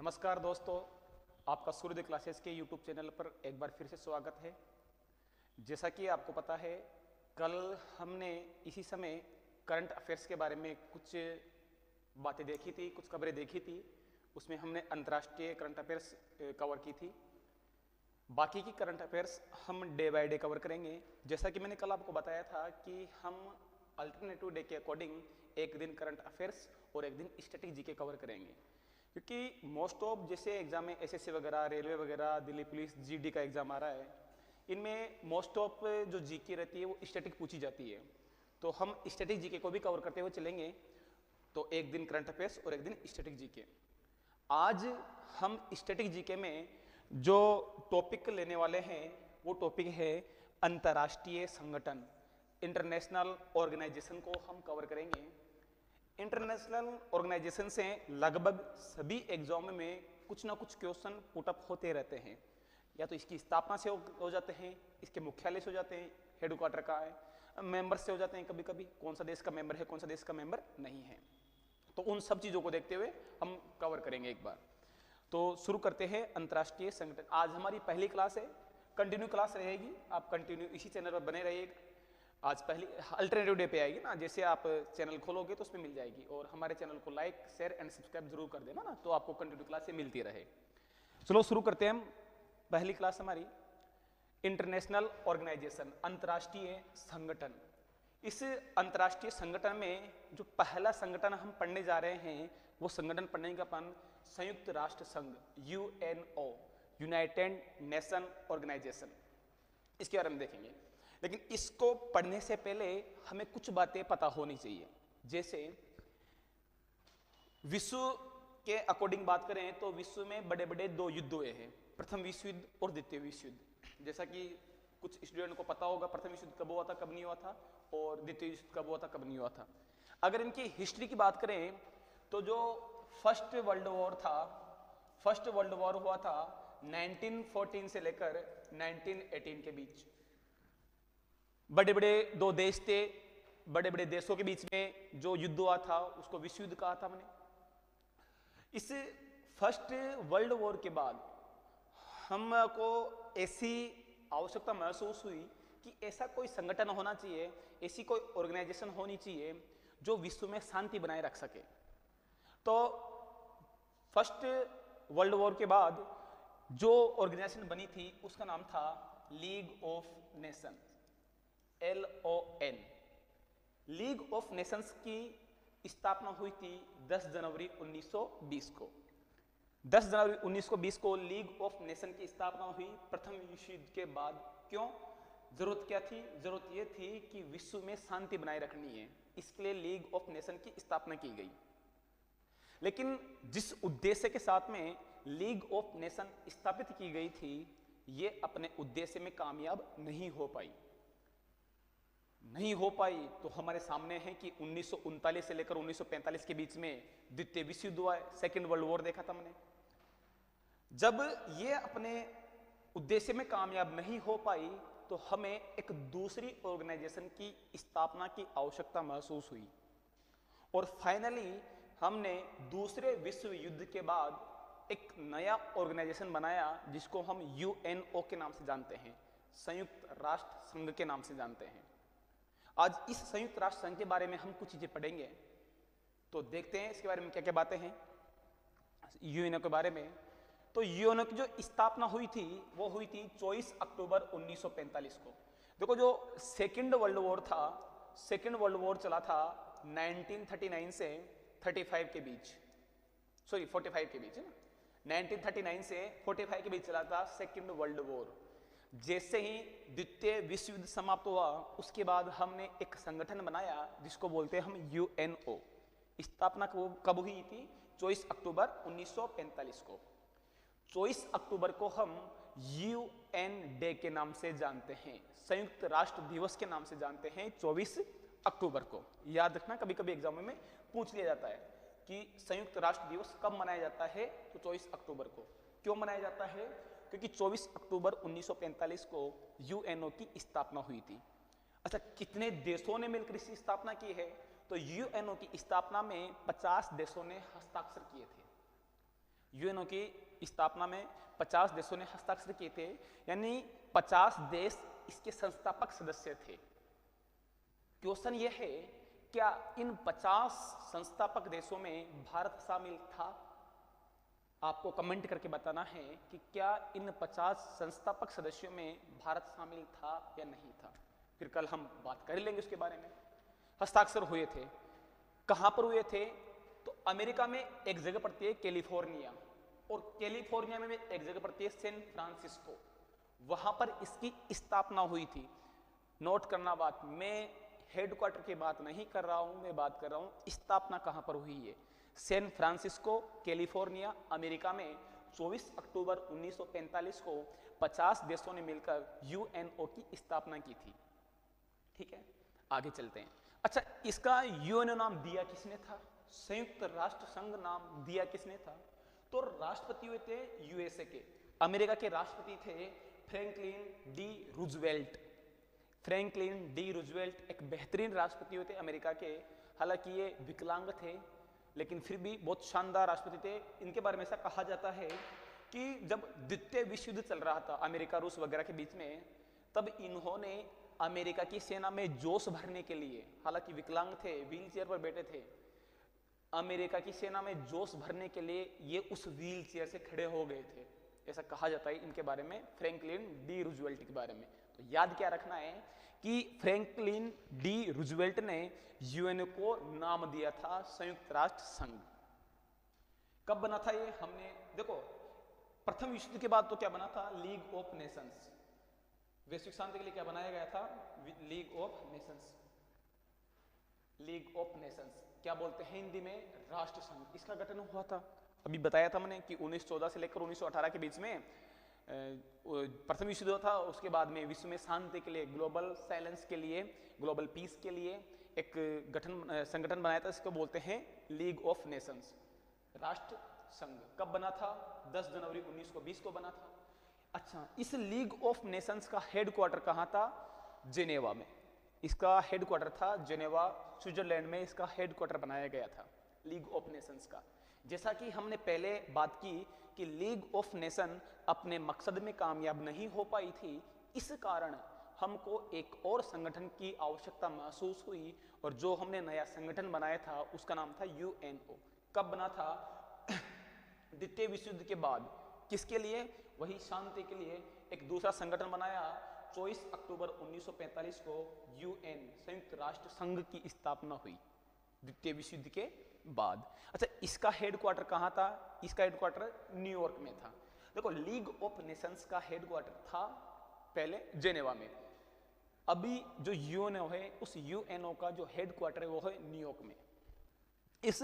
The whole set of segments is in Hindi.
नमस्कार दोस्तों, आपका सूर्योदय क्लासेस के यूट्यूब चैनल पर एक बार फिर से स्वागत है। जैसा कि आपको पता है, कल हमने इसी समय करंट अफेयर्स के बारे में कुछ बातें देखी थी, कुछ खबरें देखी थी। उसमें हमने अंतर्राष्ट्रीय करंट अफेयर्स कवर की थी। बाकी की करंट अफेयर्स हम डे बाय डे कवर करेंगे। जैसा कि मैंने कल आपको बताया था कि हम अल्टरनेटिव डे के अकॉर्डिंग एक दिन करंट अफेयर्स और एक दिन स्टैटिक जीके कवर करेंगे, क्योंकि मोस्ट ऑफ जैसे एग्जाम में एसएससी वगैरह, रेलवे वगैरह, दिल्ली पुलिस, जीडी का एग्जाम आ रहा है, इनमें मोस्ट ऑफ जो जीके रहती है वो स्टैटिक पूछी जाती है। तो हम स्टैटिक जीके को भी कवर करते हुए चलेंगे। तो एक दिन करंट अफेयर्स और एक दिन स्टैटिक जीके। आज हम स्टैटिक जीके में जो टॉपिक लेने वाले हैं वो टॉपिक है अंतर्राष्ट्रीय संगठन, इंटरनेशनल ऑर्गेनाइजेशन को हम कवर करेंगे। इंटरनेशनल ऑर्गेनाइजेशन से लगभग सभी एग्जाम में कुछ ना कुछ क्वेश्चन पुटअप होते रहते हैं। या तो इसकी स्थापना से हो जाते हैं, इसके मुख्यालय से हो जाते हैं, हेडक्वार्टर का है, मेंबर से हो जाते हैं, कभी कभी कौन सा देश का मेंबर है, कौन सा देश का मेंबर नहीं है। तो उन सब चीज़ों को देखते हुए हम कवर करेंगे एक बार। तो शुरू करते हैं अंतर्राष्ट्रीय संगठन। आज हमारी पहली क्लास है, कंटिन्यू क्लास रहेगी, आप कंटिन्यू इसी चैनल पर बने रहिएगा। आज पहली अल्टरनेटिव डे पे आएगी ना, जैसे आप चैनल खोलोगे तो उसमें मिल जाएगी। और हमारे चैनल को लाइक, शेयर एंड सब्सक्राइब जरूर कर देना ना, तो आपको कंटिन्यू क्लास से मिलती रहे। चलो शुरू करते हैं हम। पहली क्लास हमारी इंटरनेशनल ऑर्गेनाइजेशन, अंतर्राष्ट्रीय संगठन। इस अंतर्राष्ट्रीय संगठन में जो पहला संगठन हम पढ़ने जा रहे हैं वो संगठन पढ़ने का अपन संयुक्त राष्ट्र संघ, यूएनओ, यूनाइटेड नेशन ऑर्गेनाइजेशन, इसके बारे में देखेंगे। लेकिन इसको पढ़ने से पहले हमें कुछ बातें पता होनी चाहिए। जैसे विश्व के अकॉर्डिंग बात करें तो विश्व में बड़े बड़े दो युद्ध हुए हैं, प्रथम विश्व युद्ध और द्वितीय विश्व युद्ध। जैसा कि कुछ स्टूडेंट को पता होगा प्रथम विश्व युद्ध कब हुआ था, कब नहीं हुआ था, और द्वितीय विश्व युद्ध कब हुआ था, कब नहीं हुआ था। अगर इनकी हिस्ट्री की बात करें तो जो फर्स्ट वर्ल्ड वॉर था, फर्स्ट वर्ल्ड वॉर हुआ था 1914 से लेकर 1918 के बीच। बड़े बड़े दो देश थे, बड़े बड़े देशों के बीच में जो युद्ध हुआ था उसको विश्व युद्ध कहा था हमने। इस फर्स्ट वर्ल्ड वॉर के बाद हमको ऐसी आवश्यकता महसूस हुई कि ऐसा कोई संगठन होना चाहिए, ऐसी कोई ऑर्गेनाइजेशन होनी चाहिए जो विश्व में शांति बनाए रख सके। तो फर्स्ट वर्ल्ड वॉर के बाद जो ऑर्गेनाइजेशन बनी थी उसका नाम था league of nation, LON। League of Nations की स्थापना हुई थी 10 जनवरी 1920 को। 10 जनवरी 1920 को लीग ऑफ नेशन की स्थापना हुई प्रथम विश्व युद्ध के बाद। क्यों? जरूरत क्या थी? जरूरत यह थी कि विश्व में शांति बनाए रखनी है, इसके लिए लीग ऑफ नेशन की स्थापना की गई। लेकिन जिस उद्देश्य के साथ में लीग ऑफ नेशन स्थापित की गई थी, ये अपने उद्देश्य में कामयाब नहीं हो पाई। तो हमारे सामने है कि 1939 से लेकर 1945 के बीच में द्वितीय विश्व युद्ध हुआ है, सेकेंड वर्ल्ड वॉर देखा था हमने। जब ये अपने उद्देश्य में कामयाब नहीं हो पाई तो हमें एक दूसरी ऑर्गेनाइजेशन की स्थापना की आवश्यकता महसूस हुई। और फाइनली हमने दूसरे विश्व युद्ध के बाद एक नया ऑर्गेनाइजेशन बनाया जिसको हम यूएनओ के नाम से जानते हैं, संयुक्त राष्ट्र संघ के नाम से जानते हैं। आज इस संयुक्त राष्ट्र संघ के बारे में हम कुछ चीजें पढ़ेंगे, तो देखते हैं इसके बारे में क्या क्या बातें हैं यूएनओ के बारे में। तो यूएनओ की जो स्थापना हुई थी वो हुई थी 24 अक्टूबर 1945 को। देखो, जो सेकेंड वर्ल्ड वॉर था, सेकेंड वर्ल्ड वॉर चला था 1939 से 35 के बीच, सॉरी 45 के बीच है ना, 1939 से 45 के बीच चला था सेकेंड वर्ल्ड वॉर। जैसे ही द्वितीय विश्व युद्ध समाप्त हुआ उसके बाद हमने एक संगठन बनाया जिसको बोलते हैं हम यूएनओ। स्थापना कब हुई थी? 24 अक्टूबर 1945 को। 24 अक्टूबर को हम यूएन डे के नाम से जानते हैं, संयुक्त राष्ट्र दिवस के नाम से जानते हैं 24 अक्टूबर को। याद रखना, कभी कभी एग्जाम में पूछ लिया जाता है कि संयुक्त राष्ट्र दिवस कब मनाया जाता है, तो 24 अक्टूबर को। क्यों मनाया जाता है? क्योंकि 24 अक्टूबर 1945 को यूएनओ की स्थापना हुई थी। अच्छा, कितने देशों ने मिलकर इसकी स्थापना की है? तो यूएनओ की स्थापना में 50 देशों ने हस्ताक्षर किए थे। यूएनओ की स्थापना में 50 देशों ने हस्ताक्षर किए थे, यानी 50 देश इसके संस्थापक सदस्य थे। क्वेश्चन यह है, क्या इन 50 संस्थापक देशों में भारत शामिल था? आपको कमेंट करके बताना है कि क्या इन 50 संस्थापक सदस्यों में भारत शामिल था या नहीं था। फिर कल हम बात कर लेंगे उसके बारे में। हस्ताक्षर हुए थे, कहां पर हुए थे? तो अमेरिका में एक जगह पड़ती है कैलिफोर्निया, और कैलिफोर्निया में एक जगह पड़ती है सैन फ्रांसिस्को, वहां पर इसकी स्थापना हुई थी। नोट करना बात, मैं हेडक्वार्टर की बात नहीं कर रहा हूं, मैं बात कर रहा हूं स्थापना कहां पर हुई है। सैन फ्रांसिस्को, कैलिफोर्निया, अमेरिका में 24 अक्टूबर 1945 को 50 देशों ने मिलकर यूएनओ की स्थापना की थी। ठीक है, आगे चलते हैं। अच्छा, इसका यूएनओ नाम दिया किसने था? संयुक्त राष्ट्र संघ नाम दिया किसने था? तो राष्ट्रपति हुए थे यूएसए के, अमेरिका के राष्ट्रपति थे Franklin D Roosevelt. Franklin D Roosevelt एक बेहतरीन राष्ट्रपति हुए थे अमेरिका के। हालांकि ये विकलांग थे, लेकिन फिर भी बहुत शानदार राष्ट्रपति थे। इनके बारे में ऐसा कहा जाता है कि जब द्वितीय विश्व युद्ध चल रहा था अमेरिका रूस वगैरह के बीच में, तब इन्होंने अमेरिका की सेना में जोश भरने के लिए, हालांकि विकलांग थे, व्हील चेयर पर बैठे थे, अमेरिका की सेना में जोश भरने के लिए ये उस व्हील चेयर से खड़े हो गए थे। ऐसा कहा जाता है इनके बारे में, फ्रैंकलिन डी रूजवेल्ट के बारे में। तो याद क्या रखना है कि फ्रैंकलिन डी रूजवेल्ट ने यूएनओ को नाम दिया था संयुक्त राष्ट्र संघ। कब बना था ये? हमने देखो, प्रथम विश्व युद्ध के बाद तो क्या बना था? League of Nations. वैश्विक शांति के लिए क्या बनाया गया था? League of Nations. League of Nations क्या बोलते हैं हिंदी में? राष्ट्र संघ। इसका गठन हुआ था, अभी बताया था मैंने कि 1914 से लेकर 1918 के बीच में प्रथम विश्व युद्ध था। उसके बाद में विश्व में शांति के लिए, ग्लोबल साइलेंस के लिए, ग्लोबल पीस के लिए एक संगठन बनाया था, इसको बोलते हैं लीग ऑफ नेशंस, राष्ट्र संघ। कब बना था? 10 जनवरी 1920 को बना था। अच्छा, इस लीग ऑफ नेशंस का हेडक्वार्टर कहाँ था? जेनेवा में। इसका हेडक्वार्टर था जेनेवा, स्विट्जरलैंड में इसका हेडक्वार्टर बनाया गया था लीग ऑफ नेशंस का। जैसा कि हमने पहले बात की कि लीग ऑफ नेशन अपने मकसद में कामयाब नहीं हो पाई थी, इस कारण हमको एक और संगठन की आवश्यकता महसूस हुई, और जो हमने नया संगठन बनाया था उसका नाम था यूएनओ। कब बना था? द्वितीय विश्व युद्ध के बाद। किसके लिए? वही शांति के लिए एक दूसरा संगठन बनाया। 24 अक्टूबर 1945 को यूएन, संयुक्त राष्ट्र संघ की स्थापना हुई द्वितीय विश्व युद्ध के बाद। अच्छा, इसका हेडक्वार्टर कहाँ था? इसका हेडक्वार्टर न्यूयॉर्क में था। देखो, लीग ऑफ नेशंस का हेडक्वार्टर था पहले जेनेवा में, अभी जो यूएनओ है उस यूएनओ का जो हेडक्वार्टर है वो है न्यूयॉर्क में। इस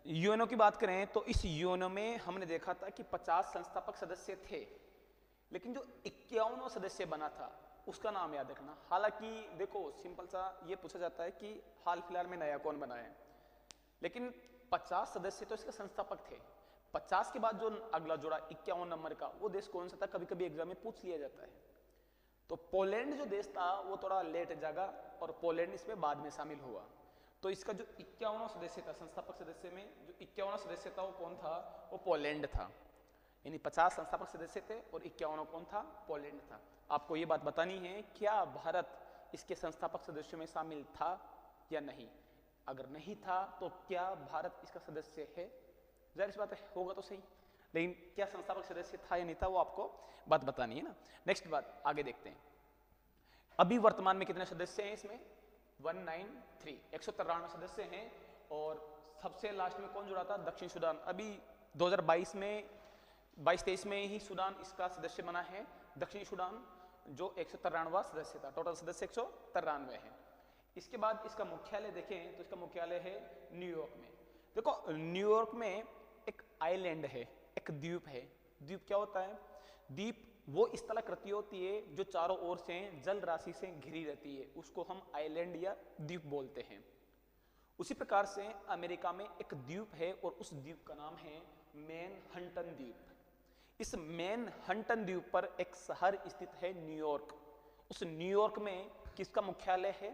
यूएनओ की बात करें तो इस यूएनओ में हमने देखा था कि 50 संस्थापक सदस्य थे, लेकिन जो 51वां सदस्य बना था उसका नाम याद रखना। हालांकि देखो, सिंपल सा ये पूछा जाता है कि हाल फिलहाल में नया कौन बना है, लेकिन 50 सदस्य तो इसके संस्थापक थे। 50 के बाद जो अगला जोड़ा 51 नंबर का, वो देश कौन सा था? कभी कभी एग्जाम में पूछ लिया जाता है। तो पोलैंड जो देश था वो थोड़ा लेट जागा, और पोलैंड इसमें बाद में शामिल हुआ। तो इसका जो 51वां सदस्य था, संस्थापक सदस्य में जो 51वां सदस्य था वो कौन था? वो पोलैंड था। यानी 50 संस्थापक सदस्य थे और 51वां कौन था? पोलैंड था। आपको ये बात बतानी है, क्या भारत इसके संस्थापक सदस्यों में शामिल था या नहीं? अगर नहीं था तो क्या भारत इसका सदस्य है? जाहिर सी बात है, होगा तो सही, लेकिन क्या संस्थापक सदस्य था या नहीं था वो आपको बात बतानी है ना। नेक्स्ट बात आगे देखते हैं। अभी वर्तमान में कितने सदस्य हैं इसमें? 193, 193 सदस्य हैं। और सबसे लास्ट में कौन जुड़ा था? दक्षिण सूडान। अभी 2022 में 22-23 में ही सूडान इसका सदस्य बना है, दक्षिणी सूडान, जो 193वां सदस्य था। टोटल सदस्य 193 है। इसके बाद इसका मुख्यालय देखें तो इसका मुख्यालय है न्यूयॉर्क में। देखो, न्यूयॉर्क में एक आइलैंड है, एक द्वीप है। द्वीप क्या होता है? द्वीप वो स्थलाकृति होती है जो चारों ओर से जल राशि से घिरी रहती है, उसको हम आइलैंड या द्वीप बोलते हैं। उसी प्रकार से अमेरिका में एक द्वीप है और उस द्वीप का नाम है मैनहट्टन द्वीप। इस मैनहट्टन द्वीप पर एक शहर स्थित है न्यूयॉर्क। उस न्यूयॉर्क में किसका मुख्यालय है?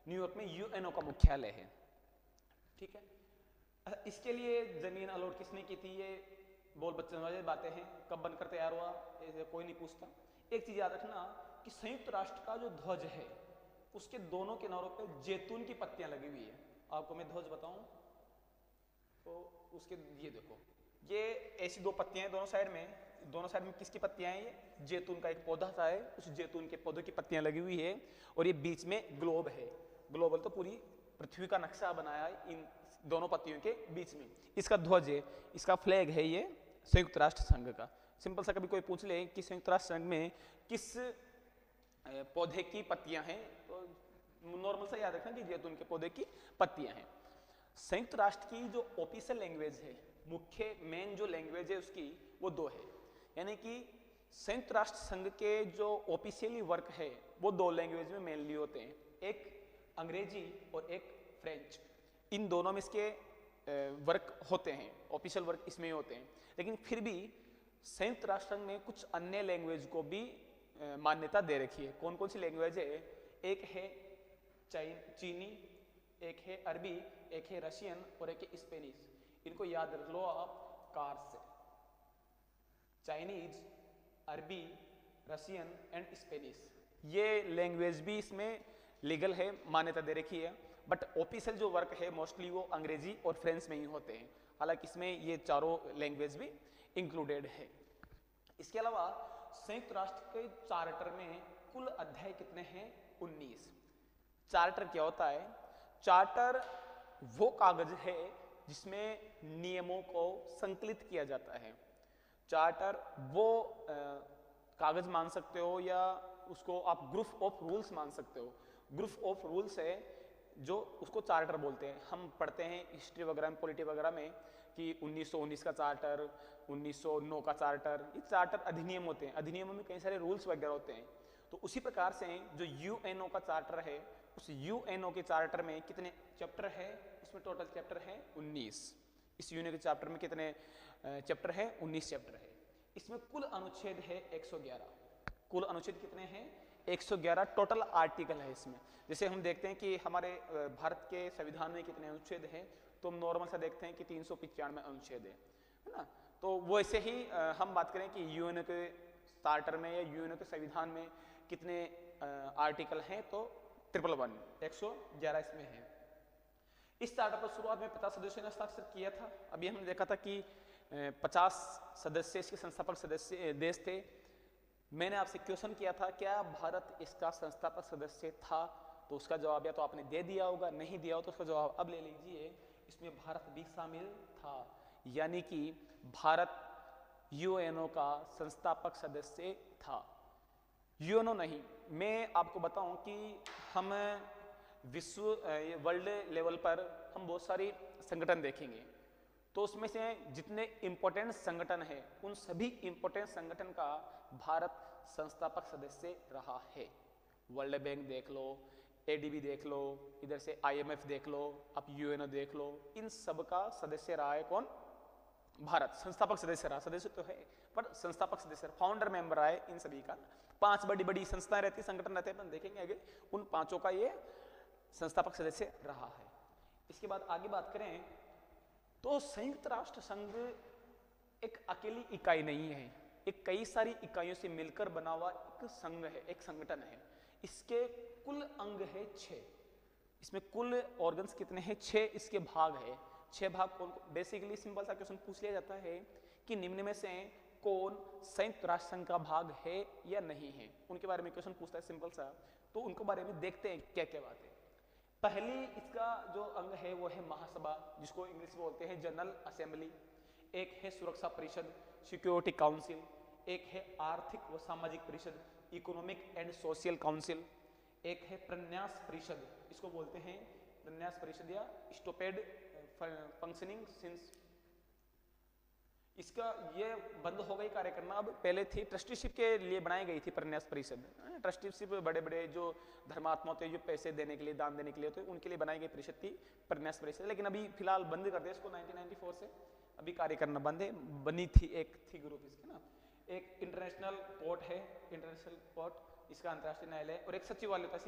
न्यूयॉर्क में यूएनओ का मुख्यालय है। ठीक है। इसके लिए जमीन अलॉट किसने की थी, ये बोल बच्चों वाली बातें हैं, कब बनकर तैयार हुआ ऐसे कोई नहीं पूछता। एक चीज याद रखना कि संयुक्त राष्ट्र का जो ध्वज है उसके दोनों किनारों पे जैतून की पत्तियां लगी हुई है। आपको मैं ध्वज बताऊं तो उसके ये देखो, ये ऐसी दो पत्तियां हैं दोनों साइड में किसकी पत्तियां हैं, ये जैतून का एक पौधा सा है, उस जैतून के पौधे की पत्तियां लगी हुई है, और ये बीच में ग्लोब है। ग्लोबल तो पूरी पृथ्वी का नक्शा बनाया है इन दोनों पत्तियों के बीच में। इसका ध्वज है, इसका फ्लैग है ये संयुक्त राष्ट्र संघ का। सिंपल सा कभी कोई पूछ ले कि संयुक्त राष्ट्र संघ में किस पौधे की पत्तियां हैं, तो नॉर्मल सा याद रखना कि जैतून के पौधे की पत्तियां हैं। संयुक्त राष्ट्र की जो ऑफिशियल लैंग्वेज है, मुख्य मेन जो लैंग्वेज है उसकी, वो दो है। यानी कि संयुक्त राष्ट्र संघ के जो ऑफिशियली वर्क है वो दो लैंग्वेज में मेनली होते हैं, एक अंग्रेजी और एक फ्रेंच। इन दोनों में इसके वर्क होते हैं, ऑफिशियल वर्क इसमें ही होते हैं। लेकिन फिर भी संयुक्त राष्ट्र संघ में कुछ अन्य लैंग्वेज को भी मान्यता दे रखी है। कौन कौन सी लैंग्वेज है, एक है चीनी, एक है अरबी, एक है रशियन और एक है स्पेनिश। इनको याद रख लो आप कार से, चाइनीज, अरबी, रशियन एंड स्पेनिश। ये लैंग्वेज भी इसमें लीगल है, मान्यता दे रखी है। बट ऑफिशियल जो वर्क है मोस्टली वो अंग्रेजी और फ्रेंच में ही होते हैं। हालांकि इसमें ये चारों लैंग्वेज भी इंक्लूडेड है। इसके अलावा संयुक्त राष्ट्र के चार्टर में कुल अध्याय कितने हैं, 19। चार्टर क्या होता है, चार्टर वो कागज है जिसमें नियमों को संकलित किया जाता है। चार्टर वो कागज मान सकते हो या उसको आप ग्रुप ऑफ रूल्स मान सकते हो। ग्रुप ऑफ रूल्स है जो उसको चार्टर बोलते हैं। हम पढ़ते हैं हिस्ट्री वगैरह में, पॉलिटी वगैरह में कि 1919 का चार्टर, 1909 का चार्टर, ये चार्टर अधिनियम होते हैं। अधिनियमों में कई सारे रूल्स वगैरह होते हैं। तो उसी प्रकार से जो यूएनओ का चार्टर है, उस यूएनओ के चार्टर में कितने चैप्टर है, उसमें टोटल चैप्टर है 19। इस यूएनओ के चार्टर में कितने चैप्टर है, 19 चैप्टर है। इसमें कुल अनुच्छेद है 111। कुल अनुच्छेद कितने हैं, 111 टोटल आर्टिकल है इसमें। जैसे हम देखते हैं कि हमारे भारत के संविधान में कितने अनुच्छेद हैं, तो हम नॉर्मल सा देखते हैं कि 395 अनुच्छेद है ना। तो वैसे ही हम बात करें कि यूएनओ के चार्टर में या यूएनओ के संविधान में कितने आर्टिकल हैं, तो 111 इसमें है। इस चार्टर पर शुरुआत में 50 सदस्यों ने हस्ताक्षर किया था। अभी हमने देखा था कि 50 सदस्य इसके संस्थापक सदस्य देश थे। मैंने आपसे क्वेश्चन किया था क्या भारत इसका संस्थापक सदस्य था, तो उसका जवाब या तो आपने दे दिया होगा, नहीं दिया हो तो उसका जवाब अब ले लीजिए। इसमें भारत भी शामिल था, यानी कि भारत यूएनओ का संस्थापक सदस्य था। यूएनओ नहीं, मैं आपको बताऊं कि हम विश्व वर्ल्ड लेवल पर हम बहुत सारी संगठन देखेंगे, तो उसमें से जितने इंपॉर्टेंट संगठन है उन सभी इंपॉर्टेंट संगठन का भारत संस्थापक सदस्य रहा है। वर्ल्ड बैंक देख लो, एडीबी देख लो, इधर से आईएमएफ देख लो, आप यूएनओ देख लो, इन सब का सदस्य रहा है कौन, भारत। संस्थापक सदस्य रहा, सदस्य तो है पर संस्थापक सदस्य, फाउंडर मेंबर रहा है इन सभी का। 5 बड़ी बड़ी संस्थाएं रहती, संगठन रहते हैं, अपन देखेंगे आगे, उन 5 का ये संस्थापक सदस्य रहा है। इसके बाद आगे बात करें तो संयुक्त राष्ट्र संघ एक अकेली इकाई नहीं है, एक कई सारी इकाइयों से मिलकर बना हुआ एक संघ है, एक संगठन है। इसके कुल अंग है 6। इसमें कुल ऑर्गन्स कितने हैं, 6 इसके भाग है। 6 भाग कौन, बेसिकली सिंपल सा क्वेश्चन पूछ लिया जाता है कि निम्न में से कौन संयुक्त राष्ट्र संघ का भाग है या नहीं है, उनके बारे में क्वेश्चन पूछता है सिंपल सा। तो उनको बारे में देखते हैं क्या क्या बात है। पहली इसका जो अंग है वो है महासभा, जिसको इंग्लिश में बोलते हैं जनरल असेंबली। एक है सुरक्षा परिषद, सिक्योरिटी काउंसिल। एक है आर्थिक व सामाजिक परिषद, इकोनॉमिक एंड सोशल काउंसिल। एक है प्रन्यास परिषद, इसको बोलते हैं प्रन्यास परिषद या स्टॉपेड फंक्शनिंग सिंस। इसका ये बंद हो गई कार्य करना, अब पहले थी ट्रस्टीशिप के लिए बनाई गई थी प्रन्यास परिषद। ट्रस्टीशिप बड़े बड़े जो धर्मात्मा होते हैं, जो पैसे देने के लिए, दान देने के लिए होते हैं, उनके लिए बनाई गई परिषद थी प्रन्यास परिषद। लेकिन अभी फिलहाल बंद कर दिया इसको 1994 से, अभी कार्य करना बंद है। बनी थी एक थी ग्रुप इसके ना। एक इंटरनेशनल कोर्ट है, इंटरनेशनल कोर्ट, इसका अंतर्राष्ट्रीय न्यायालय, और एक सचिवालय होता है,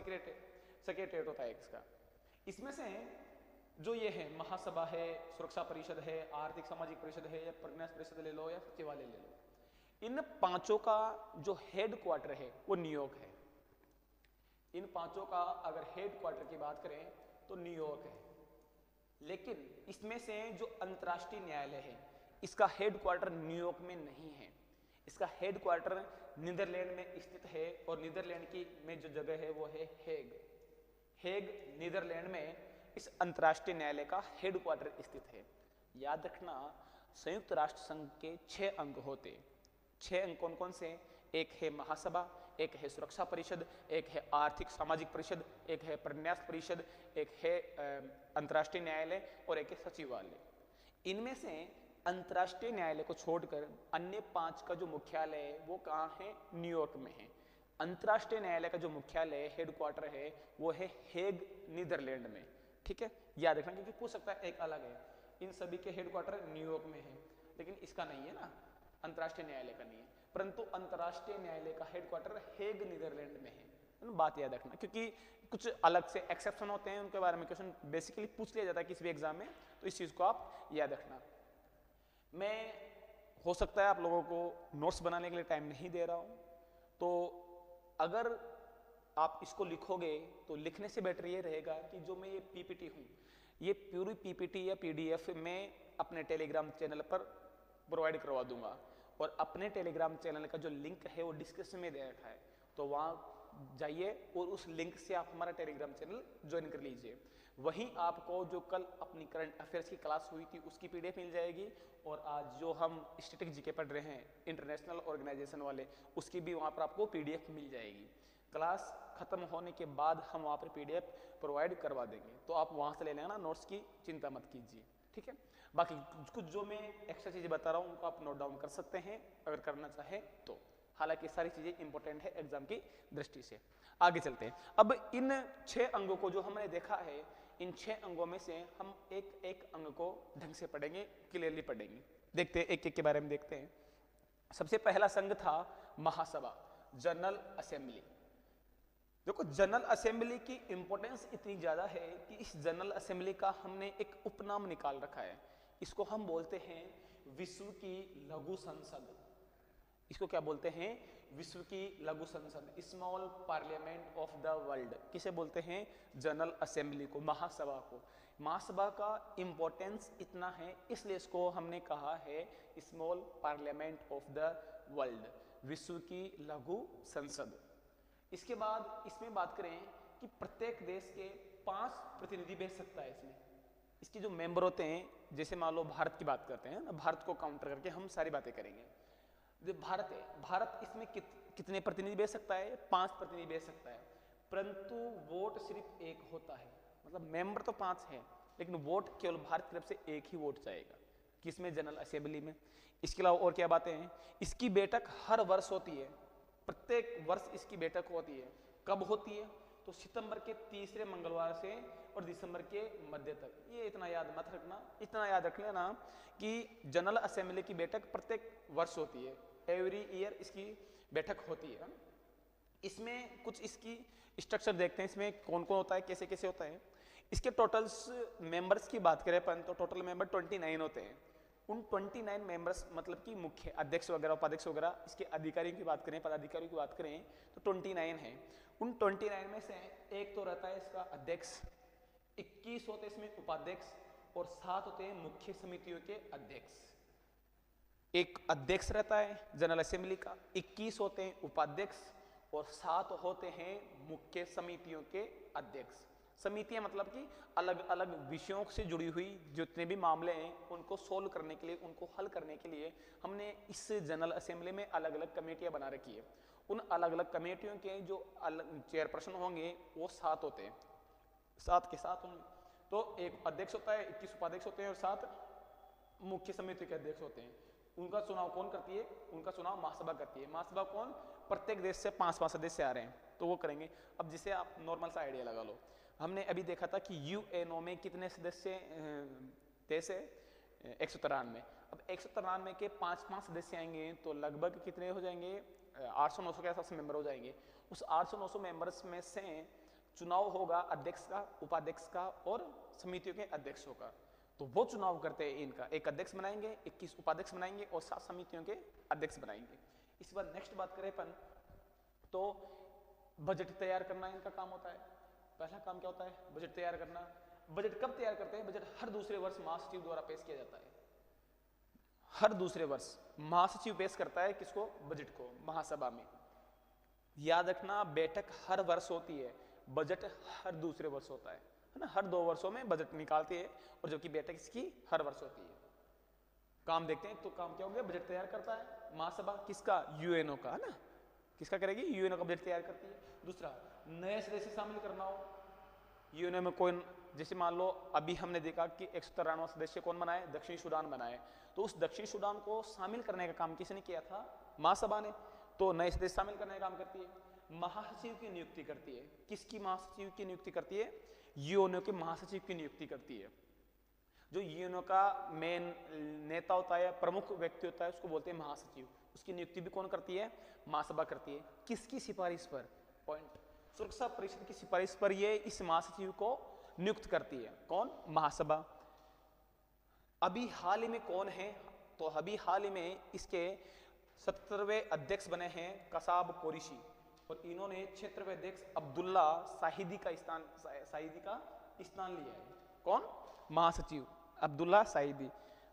सेक्रेटरीट होता है इसका। इसमें से जो ये है महासभा है, सुरक्षा परिषद है, आर्थिक सामाजिक परिषद है, या प्रज्ञास परिषद ले लो या सचिवालय ले लो, इन पांचों का जो हेड क्वार्टर है वो न्यूयॉर्क है। इन पांचों का अगर हेड क्वार्टर की बात करें तो न्यूयॉर्क है। लेकिन इसमें से जो अंतर्राष्ट्रीय न्यायालय है इसका हेड क्वार्टर न्यूयॉर्क में नहीं है, इसका हेड क्वार्टर नीदरलैंड में स्थित है, और नीदरलैंड की में जो जगह है वो है हेग। हेग नीदरलैंड में इस अंतर्राष्ट्रीय न्यायालय का हेड क्वार्टर स्थित है। याद रखना, संयुक्त राष्ट्र संघ के 6 अंग होते हैं। 6 अंग कौन कौन से? एक है महासभा, एक है सुरक्षा परिषद, एक है आर्थिक सामाजिक परिषद, एक है प्रन्यास परिषद, एक है अंतर्राष्ट्रीय न्यायालय और एक है सचिवालय। इनमें से अंतर्राष्ट्रीय न्यायालय को छोड़कर अन्य 5 का जो मुख्यालय है वो कहाँ है? न्यूयॉर्क में है। अंतर्राष्ट्रीय न्यायालय का जो मुख्यालय हेड क्वार्टर है वो है हेग नीदरलैंड में। ठीक है, याद रखना, क्योंकि पूछ सकता है एक अलग है। इन सभी के हेड क्वार्टर न्यूयॉर्क में है, लेकिन इसका नहीं है ना, अंतर्राष्ट्रीय न्यायालय का नहीं है, परंतु अंतर्राष्ट्रीय न्यायालय का हेड क्वार्टर हेग नीदरलैंड में है। बात याद रखना, क्योंकि कुछ अलग से एक्सेप्शन होते हैं, उनके बारे में क्वेश्चन बेसिकली पूछ लिया जाता है किसी भी एग्जाम में, तो इस चीज को आप याद रखना। मैं हो सकता है आप लोगों को नोट्स बनाने के लिए टाइम नहीं दे रहा हूं, तो अगर आप इसको लिखोगे तो लिखने से बेटर ये रहेगा कि जो मैं ये पीपीटी हूँ, ये पूरी पीपीटी या पीडीएफ में अपने टेलीग्राम चैनल पर प्रोवाइड करवा दूंगा, और अपने टेलीग्राम चैनल का जो लिंक है वो डिस्क्रिप्शन में दे रखा है, तो वहाँ जाइए और उस लिंक से आप हमारा टेलीग्राम चैनल ज्वाइन कर लीजिए। वहीं आपको जो कल अपनी करंट अफेयर्स की क्लास हुई थी उसकी पीडीएफ मिल जाएगी, और आज जो हम स्टैटिक जीके पढ़ रहे हैं इंटरनेशनल ऑर्गेनाइजेशन वाले, उसकी भी वहाँ पर आपको पीडीएफ मिल जाएगी। क्लास खत्म होने के बाद हम वहाँ पर पीडीएफ प्रोवाइड करवा देंगे, तो आप वहाँ से ले लेना, नोट्स की चिंता मत कीजिए। ठीक है, बाकी कुछ जो मैं एक्स्ट्रा चीज़ें बता रहा हूँ उनको आप नोट डाउन कर सकते हैं अगर करना चाहे तो, हालांकि सारी चीज़ें इंपॉर्टेंट है एग्जाम की दृष्टि से। आगे चलते हैं। अब इन 6 अंगों को जो हमने देखा है, इन 6 अंगों में से हम एक एक अंग को ढंग से पढ़ेंगे, क्लियरली पढ़ेंगे। देखते हैं एक एक के बारे में देखते हैं। सबसे पहला संघ था महासभा, जनरल असेंबली। देखो, जनरल असेंबली की इंपॉर्टेंस इतनी ज्यादा है कि इस जनरल असेंबली का हमने एक उपनाम निकाल रखा है। इसको हम बोलते हैं विश्व की लघु संसद। इसको क्या बोलते हैं? विश्व की लघु संसद, small parliament of the world. किसे बोलते हैं? जनरल असेंबली को, महासभा को। महासभा का इंपॉर्टेंस इतना है इसलिए इसको हमने कहा है small parliament of the world, विश्व की लघु संसद। इसके बाद इसमें बात करें कि प्रत्येक देश के 5 प्रतिनिधि भेज सकता है इसमें। इसके जो मेंबर होते हैं, जैसे मान लो भारत की बात करते हैं ना, भारत को काउंटर करके हम सारी बातें करेंगे। जो भारत है, भारत इसमें कितने प्रतिनिधि भेज सकता है? 5 प्रतिनिधि भेज सकता है, परंतु वोट सिर्फ एक होता है। मतलब मेंबर तो 5 हैं, लेकिन वोट केवल भारत की तरफ से एक ही वोट जाएगा। किसमें? जनरल असेंबली में। इसके अलावा और क्या बातें हैं? इसकी बैठक हर वर्ष होती है, प्रत्येक वर्ष इसकी बैठक होती है। कब होती है? तो सितंबर के तीसरे मंगलवार से और दिसंबर के मध्य तक। ये इतना याद मत रखना, इतना याद रख लेना कि जनरल असेंबली की बैठक प्रत्येक वर्ष होती है, एवरी ईयर इसकी बैठक होती है। इसमें कुछ इसकी स्ट्रक्चर देखते हैं, इसमें कौन कौन होता है, कैसे कैसे होता है। इसके टोटल्स मेंबर्स की बात करें अपन तो टोटल मेंबर 29 होते हैं। उन 29 मेंबर्स मतलब कि मुख्य अध्यक्ष वगैरह, उपाध्यक्ष वगैरह, इसके अधिकारियों की बात करें, पदाधिकारियों की बात करें तो 29 है। उन 29 में से एक तो रहता है इसका अध्यक्ष, 21 होते हैं इसमें उपाध्यक्ष, और 7 होते हैं मुख्य समितियों के अध्यक्ष। एक अध्यक्ष रहता है जनरल असेंबली का, 21 होते हैं उपाध्यक्ष, और 7 होते हैं मुख्य समितियों के अध्यक्ष। समितियां मतलब कि अलग अलग विषयों से जुड़ी हुई जितने भी मामले हैं उनको सोल्व करने के लिए, उनको हल करने के लिए हमने इस जनरल असेंबली में अलग अलग कमेटियां बना रखी है। उन अलग अलग कमेटियों के जो चेयरपर्सन होंगे वो 7 होते हैं, 7 के 7 होंगे। तो एक अध्यक्ष होता है, 21 उपाध्यक्ष होते हैं और 7 मुख्य समिति के अध्यक्ष होते हैं। उनका चुनाव कौन करती है? उनका चुनाव महासभा करती है। महासभा कौन? प्रत्येक देश से 5-5 सदस्य आ रहे हैं तो वो करेंगे। अब जिसे आप नॉर्मल सा आइडिया लगा लो, हमने अभी देखा था कि यूएनओ में कितने सदस्य देश है? 193। अब 193 के 5-5 सदस्य आएंगे तो लगभग कितने हो जाएंगे? 800-900 के आसपास मेंबर हो जाएंगे। उस 800-900 मेंबर्स में से चुनाव होगा अध्यक्ष का, उपाध्यक्ष का और समितियों के अध्यक्षों का। तो वो चुनाव करते हैं इनका, एक अध्यक्ष बनाएंगे, 21 उपाध्यक्ष बनाएंगे और 7 समितियों के अध्यक्ष बनाएंगे। इसके बाद नेक्स्ट बात करें अपन तो बजट तैयार करना इनका काम होता है। पहला काम क्या होता है? बजट तैयार करना। बजट कब तैयार करते हैं? बजट हर दूसरे वर्ष महासचिव द्वारा पेश किया जाता है। हर दूसरे वर्ष महासचिव पेश करता है किसको? बजट को, महासभा में। याद रखना, बैठक हर वर्ष होती है, बजट हर दूसरे वर्ष होता है ना। हर 2 वर्षों में बजट निकालती है और जबकि बैठक इसकी हर वर्ष होती है। काम देखते हैं तो काम क्या हो गया? बजट तैयार करता है महासभा, किसका? यूएनओ का, है ना। किसका करेगी? यूएनओ का बजट तैयार करती है। दूसरा, नए सदस्य शामिल करना हो यूएनओ में कोई, जैसे मान लो अभी हमने देखा कि 193वां सदस्य कौन बनाए? दक्षिणी सूडान बनाए। तो उस दक्षिणी सूडान को शामिल करने का काम किसने किया था? महासभा ने। तो नए सदस्य शामिल करने का काम करती है। महासचिव की नियुक्ति करती है। किसकी महासचिव की नियुक्ति करती है? यूएनओ के महासचिव की नियुक्ति करती है। जो यूएनओ का मेन नेता होता है, प्रमुख व्यक्ति होता है, उसको बोलते हैं महासचिव। उसकी नियुक्ति भी कौन करती है? महासभा करती है। किसकी सिफारिश पर? पॉइंट, सुरक्षा परिषद की सिफारिश पर ये इस महासचिव को नियुक्त करती है। कौन? महासभा। अभी हाल ही में कौन है? तो अभी हाल ही में इसके 77वें अध्यक्ष बने हैं कसाब कुरैशी, और इन्होंने क्षेत्रवे अध्यक्ष अब्दुल्ला साहिदी का स्थान लिया है। कौन? महासचिव अब्दुल्ला साहिदी।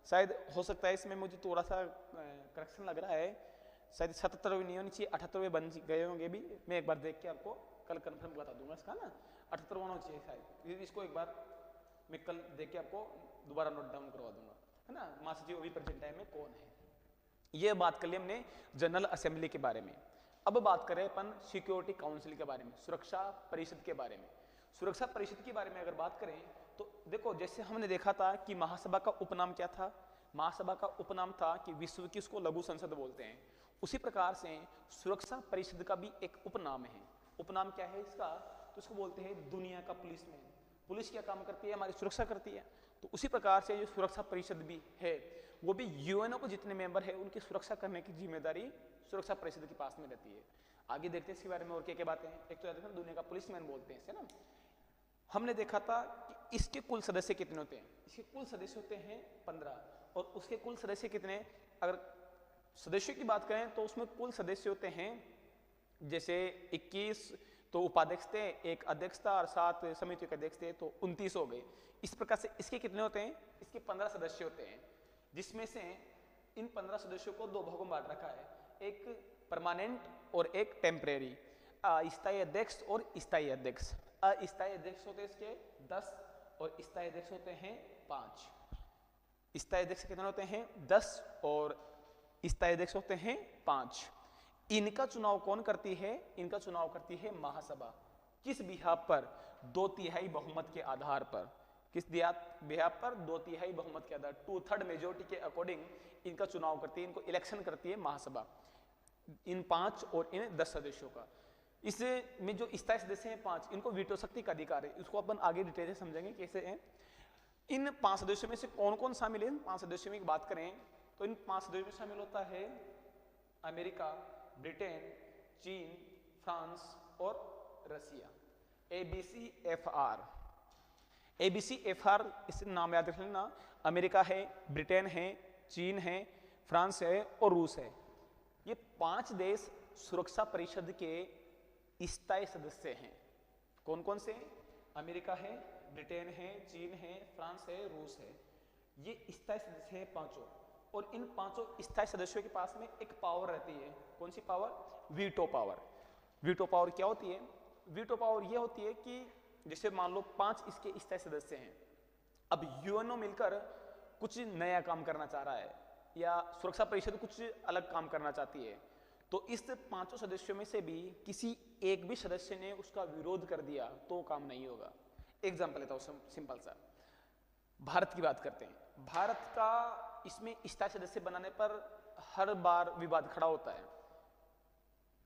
शायद हो सकता है इसमें मुझे थोड़ा सा करेक्शन लग रहा है, शायद 77वें नहीं होनी चाहिए, 78वें बन गए होंगे भी। मैं एक बार देख के आपको कल कंफर्म बता दूंगा इसका ना, 78वां होना चाहिए शायद। इसको एक बार मैं कल देख के आपको दोबारा नोट डाउन करवा दूंगा, है ना। महासचिव अभी प्रेजेंट टाइम में कौन है, ये बात कर ली हमने जनरल असेंबली के बारे में। अब बात करें अपन सिक्योरिटी काउंसिल के बारे में, सुरक्षा परिषद के बारे में। सुरक्षा परिषद के बारे में अगर बात करें तो देखो, जैसे हमने देखा था कि महासभा का उपनाम क्या था? महासभा का उपनाम था कि विश्व की उसको लघु संसद बोलते हैं। उसी प्रकार से सुरक्षा परिषद का भी एक उपनाम है। उपनाम क्या है इसका? तो इसको बोलते हैं दुनिया का पुलिसमैन। पुलिस क्या काम करती है? हमारी सुरक्षा करती है। तो उसी प्रकार से जो सुरक्षा परिषद भी है, वो भी यूएनओ को जितने मेंबर है उनकी सुरक्षा करने की जिम्मेदारी सुरक्षा परिषद के पास में रहती है। आगे देखते हैं इसके बारे में और क्या क्या बातें हैं। एक तो याद रखना, दुनिया का पुलिसमैन बोलते हैं इसे ना। हमने देखा था कि इसके कुल सदस्य कितने होते हैं? इसके कुल सदस्य होते हैं 15, और उसके कुल सदस्य कितने? अगर सदस्यों की बात करें तो उसमें कुल सदस्य होते हैं, जैसे 21 तो उपाध्यक्ष थे, एक अध्यक्ष था और 7 समितियों के अध्यक्ष थे, तो 29 हो गए। इस प्रकार से इसके कितने होते हैं? इसके 15 सदस्य होते हैं, जिसमें से इन 15 सदस्यों को 2 भागों में बांट रखा है, एक परमानेंट और एक टेम्परेरी। स्थायी अध्यक्ष और स्थायी अध्यक्ष। अस्थायी अध्यक्ष होते हैं इसके 10 और स्थायी अध्यक्ष होते हैं 5। स्थायी अध्यक्ष कितने होते हैं? 10 और स्थायी अध्यक्ष होते हैं 5। इनका चुनाव कौन करती है? इनका चुनाव करती है महासभा। किस बिहाफ पर? 2/3 बहुमत के आधार पर। किस बिहाफ पर? 2/3 बहुमत के आधार, 2/3 मेजोरिटी के अकॉर्डिंग इनका चुनाव करती है, इनको इलेक्शन करती है महासभा, इन 5 और इन 10 सदस्यों का। इसमें जो स्थायी सदस्य हैं 5, इनको वीटो शक्ति का अधिकार है। इसको अपन आगे डिटेल से समझेंगे कैसे है। इन 5 सदस्यों में से कौन कौन शामिल है? इन 5 सदस्यों में बात करें तो इन 5 सदस्यों में शामिल होता है अमेरिका, ब्रिटेन, चीन, फ्रांस और रसिया। ABCFR। ABCFR इस नाम याद रख लेना। अमेरिका है, ब्रिटेन है, चीन है, फ्रांस है और रूस है। ये 5 देश सुरक्षा परिषद के स्थायी सदस्य हैं। कौन कौन से? अमेरिका है, ब्रिटेन है, चीन है, फ्रांस है, रूस है। ये स्थायी सदस्य हैं 5। और इन 5 स्थायी सदस्यों के पास में एक पावर रहती है। कौन सी power? Veto power. Veto power क्या होती है? वीटो पावर ये होती है कि जैसे मान लो 5 इसके स्थायी सदस्य हैं, अब यूएनओ मिलकर कुछ नया काम करना चाह रहा है या सुरक्षा परिषद कुछ अलग काम करना चाहती है, तो इस 5 सदस्यों में से भी किसी एक भी सदस्य ने उसका विरोध कर दिया तो काम नहीं होगा। एग्जाम्पल लेता हूँ सिंपल सा, भारत की बात करते हैं। भारत का इसमें स्थायी सदस्य बनाने पर हर बार विवाद खड़ा होता है।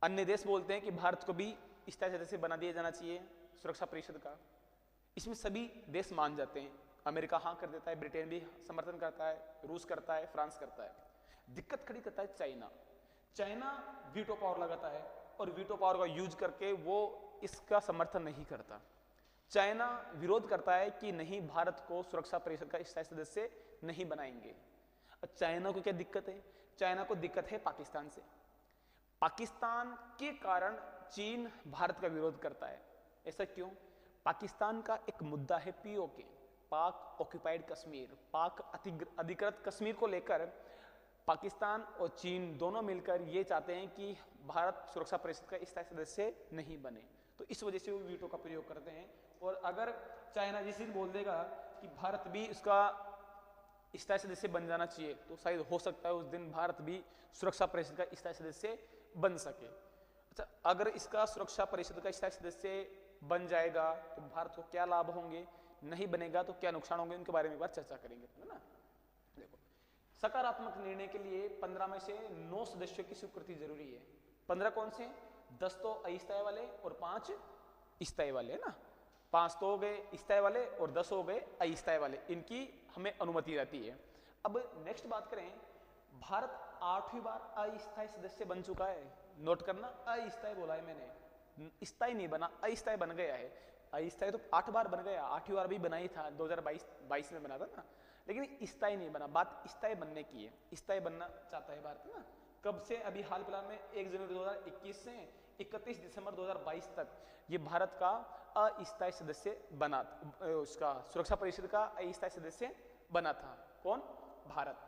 अन्य देश बोलते हैं कि भारत को भी स्थायी सदस्य बना दिया जाना चाहिए सुरक्षा परिषद का। इसमें सभी देश मान जाते हैं। अमेरिका हाँ कर देता है, ब्रिटेन भी समर्थन करता है, रूस करता है, फ्रांस करता है। दिक्कत खड़ी करता है चाइना। चाइना वीटो पावर लगाता है और वीटो पावर का यूज करके वो इसका समर्थन नहीं करता। चाइना विरोध करता है कि नहीं, भारत को सुरक्षा परिषद का स्थायी सदस्य नहीं बनाएंगे। चाइना को क्या दिक्कत है? चाइना को दिक्कत है पाकिस्तान से। पाकिस्तान के कारण चीन भारत का विरोध करता है। ऐसा क्यों? पाकिस्तान का एक मुद्दा है पीओके, पाक ऑक्युपाइड कश्मीर, पाक अधिकृत कश्मीर को लेकर पाकिस्तान और चीन दोनों मिलकर ये चाहते हैं कि भारत सुरक्षा परिषद का स्थायी सदस्य नहीं बने। तो इस वजह से वो वीटो का प्रयोग करते हैं। और अगर चाइना जिस दिन बोल देगा कि भारत भी इसका स्थायी सदस्य बन जाना चाहिए, तो शायद हो सकता है उस दिन भारत भी सुरक्षा परिषद का स्थायी सदस्य बन सके। अच्छा, अगर इसका सुरक्षा परिषद का स्थायी सदस्य बन जाएगा तो भारत को क्या लाभ होंगे, नहीं बनेगा तो क्या नुकसान होंगे, उनके बारे में एक बार चर्चा करेंगे, है ना। देखो, सकारात्मक निर्णय के लिए 15 में से 9 सदस्यों की स्वीकृति जरूरी है। 15 कौन से? 10 तो अस्थायी वाले और 5 स्थायी वाले, है ना। 5 तो हो गए स्थायी वाले और 10 हो गए अस्थायी वाले, इनकी हमें अनुमति रहती है। अब नेक्स्ट बात करें, भारत 8वीं बार अस्थायी सदस्य बन चुका है। नोट करना, अस्थायी बोला है मैंने, स्थायी नहीं बना, अस्थायी बन गया है। अस्थायी तो 8 बार बन गया, 8वीं बार भी बना ही था, 2022 में बना था ना, लेकिन स्थायी नहीं बना। बात स्थायी बनने की है, स्थायी बनना चाहता है भारत ना। कब से? अभी हाल फिलहाल में 1 जनवरी 2021 से 31 दिसंबर 2022 तक ये भारत का अस्थायी सदस्य बना, उसका सुरक्षा परिषद का अस्थायी सदस्य बना था। कौन? भारत।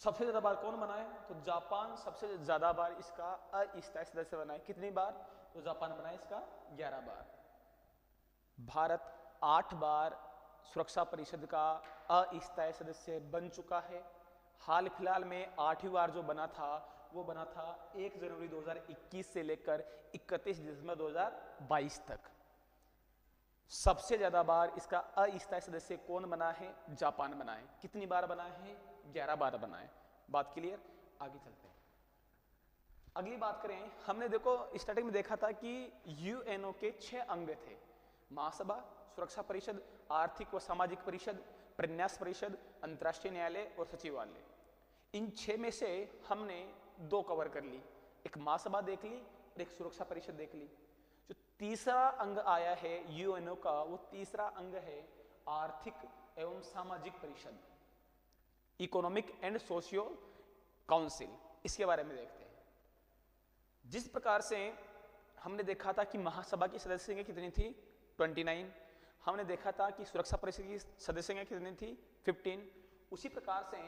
सबसे ज्यादा बार कौन बना है? तो जापान सबसे ज्यादा बार इसका अस्थायी सदस्य बना है। कितनी बार? तो जापान बना है इसका 11 बार। भारत 8 बार सुरक्षा परिषद का अस्थायी सदस्य बन चुका है। हाल फिलहाल में 8वीं बार जो बना था वो बना था 1 जनवरी 2021 से लेकर 31 दिसंबर 2022 तक। सबसे ज्यादा बार इसका अस्थायी सदस्य कौन बना है? जापान बना है। कितनी बार बना है? 11 बार बना है। बात क्लियर? आगे चलते हैं। अगली बात करें, हमने देखो स्टार्टिंग में देखा था कि यूएनओ के 6 अंग थे: महासभा, सुरक्षा परिषद, आर्थिक व सामाजिक परिषद, प्रन्यास परिषद, अंतर्राष्ट्रीय न्यायालय और सचिवालय। इन 6 में से हमने 2 कवर कर ली, एक महासभा देख ली और एक सुरक्षा परिषद देख ली। जो तीसरा अंग आया है यूएनओ का, वो तीसरा अंग है आर्थिक एवं सामाजिक परिषद, इकोनॉमिक एंड सोशियो काउंसिल। इसके बारे में देखते हैं। जिस प्रकार से हमने देखा था कि महासभा की सदस्य संख्या कितनी थी? 29। हमने देखा था कि सुरक्षा परिषद की सदस्य संख्या कितनी थी? 15। उसी प्रकार से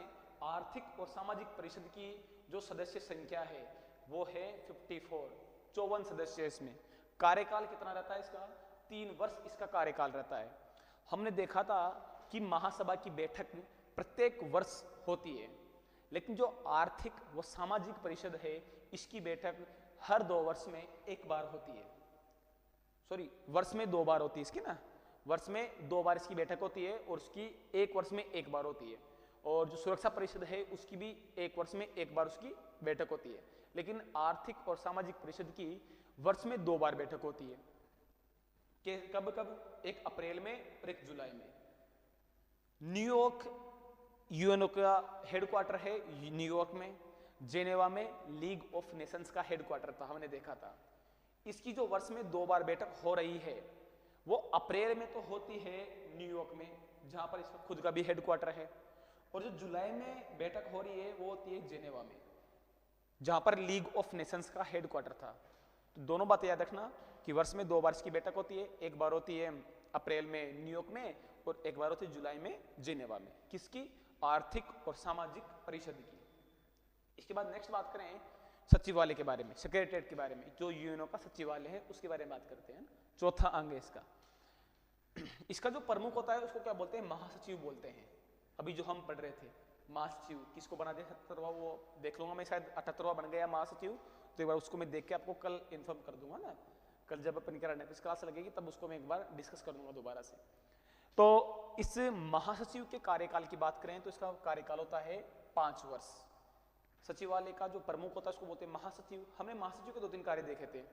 आर्थिक और सामाजिक परिषद की जो सदस्य संख्या है वो है 54, 54 सदस्य। इसमें कार्यकाल कितना रहता है इसका? 3 वर्ष इसका कार्यकाल रहता है। हमने देखा था कि महासभा की बैठक प्रत्येक वर्ष होती है, लेकिन जो आर्थिक व सामाजिक परिषद है इसकी बैठक हर 2 वर्ष में एक बार होती है। सॉरी, वर्ष में 2 बार होती है इसकी ना, वर्ष में 2 बार इसकी बैठक होती है और उसकी 1 वर्ष में 1 बार होती है। और जो सुरक्षा परिषद है उसकी भी 1 वर्ष में 1 बार उसकी बैठक होती है। लेकिन आर्थिक और सामाजिक परिषद की वर्ष में 2 बार बैठक होती है। कब कब? एक अप्रैल में और एक जुलाई में। न्यूयॉर्क यूएनओ का हेडक्वार्टर है न्यूयॉर्क में। जेनेवा में लीग ऑफ नेशंस का हेडक्वार्टर था, हमने देखा था। इसकी जो वर्ष में 2 बार बैठक हो रही है वो अप्रैल में तो होती है न्यूयॉर्क में, जहां पर इसका खुद का भी हेडक्वार्टर है, और जो जुलाई में बैठक हो रही है वो होती है जेनेवा में, जहां पर लीग ऑफ नेशंस का हेडक्वार्टर था। तो दोनों बातें याद रखना कि वर्ष में 2 बार इसकी बैठक होती है, एक बार होती है अप्रैल में न्यूयॉर्क में और एक बार होती है जुलाई में जेनेवा में। किसकी? आर्थिक और सामाजिक परिषद की। इसके बाद नेक्स्ट बात करें सचिवालय के बारे में, सेक्रेटरीट के बारे में। जो यूएनओ का सचिवालय है उसके बारे में बात करते हैं। चौथा अंग है इसका। इसका जो प्रमुख होता है उसको क्या बोलते हैं? महासचिव बोलते हैं। अभी जो हम पढ़ रहे थे महासचिव किसको बना दिया? 77वां, वो देख लूंगा मैं, शायद 78वां बन गया महासचिव। तो एक बार उसको मैं देख के आपको कल इन्फॉर्म कर दूंगा ना, कल जब अपन करंट क्लास लगेगी तब उसको मैं एक बार डिस्कस कर दूंगा दोबारा से। तो इस महासचिव के कार्यकाल की बात करें तो इसका कार्यकाल होता है 5 वर्ष। सचिवालय का जो प्रमुख होता है उसको बोलते हैं महासचिव। हमने महासचिव के 2-3 कार्य देखे थे।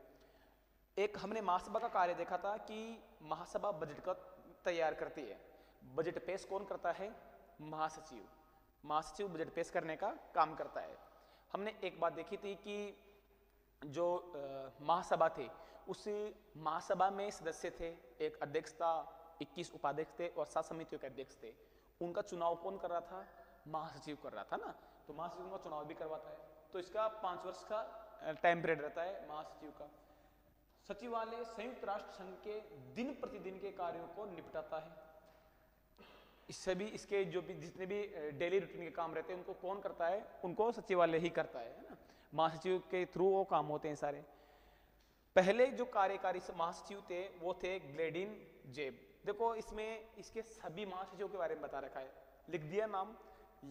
एक हमने महासभा का कार्य देखा था कि महासभा बजट का तैयार करती है। बजट पेश कौन करता है? महासचिव। महासचिव बजट पेश करने का काम करता है। हमने एक बात देखी थी कि जो महासभा थे उस महासभा में सदस्य थे, एक अध्यक्ष था, 21 उपाध्यक्ष थे और 7 समितियों के अध्यक्ष थे। उनका चुनाव कौन कर रहा था? महासचिव कर रहा था ना, तो महासचिव का चुनाव भी करवाता है। तो इसका 5 वर्ष का टाइम पीरियड रहता है महासचिव का। सचिवालय संयुक्त राष्ट्र संघ के दिन प्रतिदिन के कार्यों को निपटाता है। इससे भी इसके जो भी जितने भी डेली रूटीन के काम रहते हैं उनको कौन करता है? उनको सचिवालय ही करता है ना। महासचिव के थ्रू वो काम होते हैं सारे। पहले जो कार्यकारी महासचिव थे वो थे ग्लेडिन जेब। देखो इसमें इसके सभी महासचिवों के बारे में बता रखा है, लिख दिया नाम,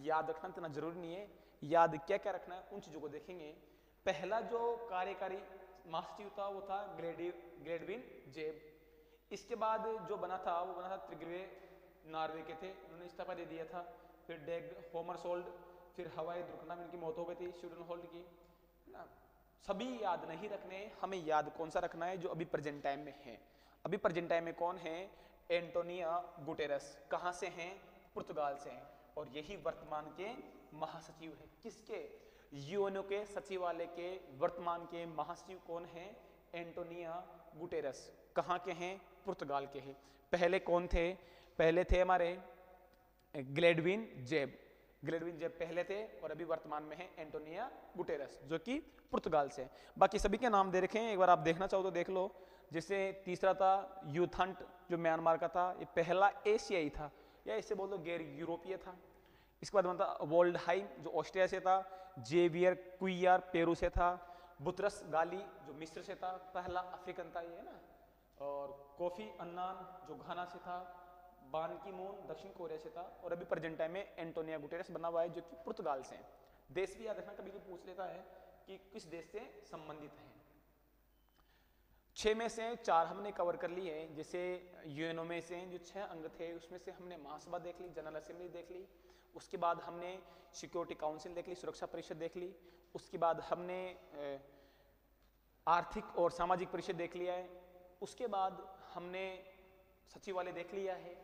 याद रखना इतना जरूरी नहीं है, याद क्या क्या रखना है उन चीजों को देखेंगे। पहला जो कार्यकारी महासचिव था वो था ग्लेडविन जेब। इसके बाद जो बना था वो बना था त्रिग्वे नॉर्वे के थे, उन्होंने इस्तीफा दे दिया था। फिर डेग होमरसोल्ड, फिर हवाई दुर्घटना में इनकी मौत हो गई थी स्वीडनहोल्ड की ना। सभी याद नहीं रखने, हमें याद कौन सा रखना है? जो अभी प्रेजेंट टाइम में है। अभी प्रेजेंट टाइम में कौन है? Antonio Guterres. कहां से हैं? पुर्तगाल से हैं और यही वर्तमान के महासचिव है। किसके? यूएनओ के सचिवालय के वर्तमान के महासचिव कौन है? Antonio Guterres. कहां के हैं? पुर्तगाल के हैं। पहले कौन थे? पहले थे हमारे ग्लेडविन जेब। ग्लेडविन जेब पहले थे और अभी वर्तमान में है एंटोनियो गुटेरस जो कि पुर्तगाल से। बाकी सभी के नाम दे रखे हैं, एक बार आप देखना चाहो तो देख लो। जैसे तीसरा था यूथंट जो म्यांमार का था, ये पहला एशियाई था या इसे बोल दो गैर यूरोपीय था। इसके बाद बनता वोल्डहाइम जो ऑस्ट्रिया से था, जेवियर क्वियार पेरू से था, बुतरस गाली जो मिस्र से था, पहला अफ्रीकन था ये ना, और कोफी अन्नान जो घाना से था, बान की मून दक्षिण कोरिया से था और अभी प्रेजेंट टाइम में एंटोनियो गुटेरस बना हुआ है जो कि पुर्तगाल से है। देश भी याद रखना, कभी कोई पूछ लेता है कि किस देश से संबंधित है। 6 में से 4 हमने कवर कर लिए हैं। जैसे यूएनओ में से जो 6 अंग थे उसमें से हमने महासभा देख ली, जनरल असेंबली देख ली, उसके बाद हमने सिक्योरिटी काउंसिल देख ली, सुरक्षा परिषद देख ली, उसके बाद हमने आर्थिक और सामाजिक परिषद देख लिया है, उसके बाद हमने सचिवालय देख लिया है।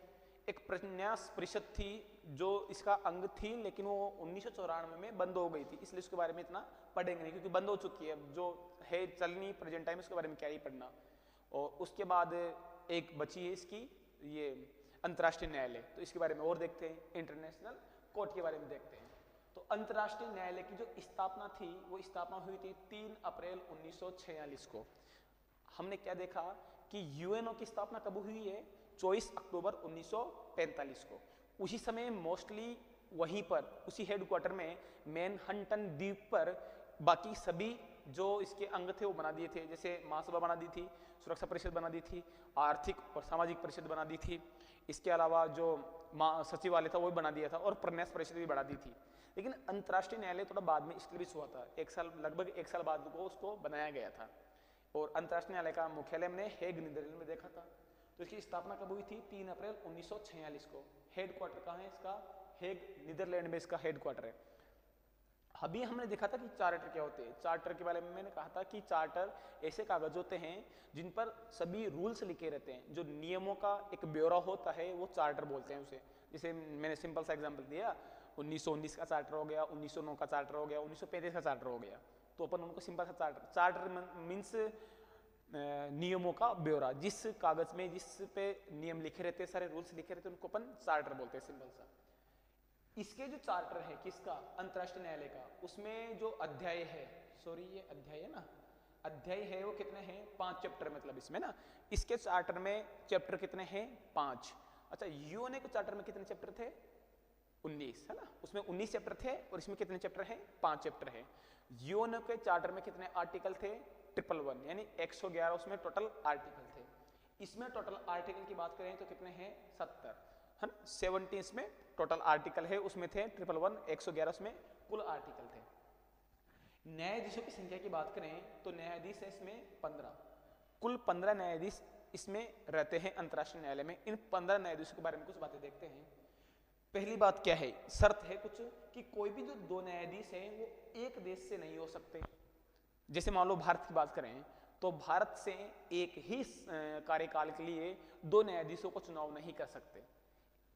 एक प्रन्यास परिषद थी जो इसका अंग थी लेकिन वो 1994 में बंद हो गई थी, इसलिए उसके बारे में इतना पढ़ेंगे नहीं क्योंकि बंद हो चुकी है। जो है चलनी प्रेजेंट टाइम उसके बारे में क्या ही पढ़ना। और उसके बाद एक बची है इसकी ये अंतर्राष्ट्रीय न्यायालय, तो इसके बारे में और देखते हैं। इंटरनेशनल कोर्ट के बारे में देखते हैं। तो अंतर्राष्ट्रीय न्यायालय की जो स्थापना थी वो स्थापना हुई थी 3 अप्रैल 1946 को। हमने क्या देखा कि यूएनओ की स्थापना कब हुई है? 24 अक्टूबर 1945 को। उसी समय मोस्टली वहीं पर उसी हेडक्वार्टर में मैनहट्टन द्वीप पर बाकी सभी जो इसके अंग थे वो बना दिए थे। जैसे महासभा बना दी थी, सुरक्षा परिषद बना दी थी, आर्थिक और सामाजिक परिषद बना दी थी, इसके अलावा जो सचिवालय था वो भी बना दिया था और प्रन्यास परिषद भी बढ़ा दी थी। लेकिन अंतर्राष्ट्रीय न्यायालय थोड़ा बाद में स्टैब्लिश हुआ था, लगभग एक साल बाद को उसको बनाया गया था। और अंतर्राष्ट्रीय न्यायालय का मुख्यालय हमने हेग नीदरलैंड में देखा था। तो इसकी स्थापना कब हुई थी? 3 अप्रैल 1946 को। हेडक्वार्टर कहाँ है इसका? हेग नीदरलैंड में इसका हेडक्वार्टर है। अभी हमने देखा था कि चार्टर क्या होते हैं। चार्टर के बारे में मैंने कहा था कि चार्टर ऐसे कागज होते हैं जिन पर सभी रूल्स लिखे रहते हैं, जो नियमों का एक ब्यौरा होता है वो चार्टर बोलते हैं उसे। जैसे मैंने सिंपल सा एग्जांपल दिया, 1919 का चार्टर हो गया, 1909 का चार्टर हो गया, 1935 का चार्टर हो गया, तो अपन उनको सिंपल सा चार्टर मीन्स नियमों का ब्यौरा। जिस कागज में जिस पे नियम लिखे रहते हैं, सारे रूल्स लिखे रहते हैं, उनको अपन चार्टर बोलते हैं, सिंपल सा। इसके जो चार्टर है किसका? अंतर्राष्ट्रीय न्यायालय का, उसमें जो अध्याय है, सॉरी ये अध्याय है ना, अध्याय है वो कितने हैं? 5 चैप्टर, मतलब इसमें ना इसके चार्टर में चैप्टर कितने हैं? 5। अच्छा, यूएनओ के चार्टर में कितने चैप्टर थे? 19, है ना। उसमें 19 चैप्टर थे और इसमें कितने चैप्टर हैं? 5 चैप्टर हैं। यूएनओ के चार्टर में कितने आर्टिकल थे? 111, यानी 111 उसमें टोटल आर्टिकल थे। इसमें टोटल आर्टिकल की बात करें तो कितने हैं? 70, है ना। 70 इसमें टोटल आर्टिकल है, उसमें थे 111, 111 उसमें कुल आर्टिकल थे। न्यायाधीशों की संख्या की बात करें तो न्यायाधीश है इसमें 15, कुल 15 न्यायाधीश इसमें रहते हैं अंतर्राष्ट्रीय न्यायालय में। इन 15 न्यायाधीशों के बारे में कुछ बातें देखते हैं। पहली बात क्या है? शर्त है कुछ कि कोई भी जो 2 न्यायाधीश हैं वो एक देश से नहीं हो सकते। जैसे मान लो भारत की बात करें तो भारत से एक ही कार्यकाल के लिए 2 न्यायाधीशों को चुनाव नहीं कर सकते।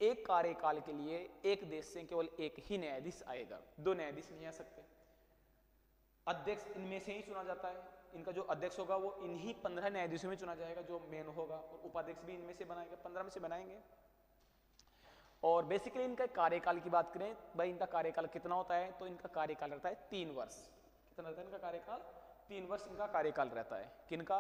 एक कार्यकाल के लिए एक देश से केवल एक ही न्यायाधीश आएगा, 2 न्यायाधीश नहीं आ सकते। अध्यक्ष इनमें से ही चुना जाता है, इनका जो अध्यक्ष होगा वो इन्हीं 15 न्यायाधीशों में चुना जाएगा जो मेन होगा, और उपाध्यक्ष भी इनमें से बनाएंगे, 15 में से बनाएंगे। और बेसिकली इनका कार्यकाल की बात करें भाई, इनका कार्यकाल कितना होता है, तो इनका कार्यकाल रहता है 3 वर्ष। कितना रहता है इनका कार्यकाल? 3 वर्ष इनका कार्यकाल रहता है। किनका?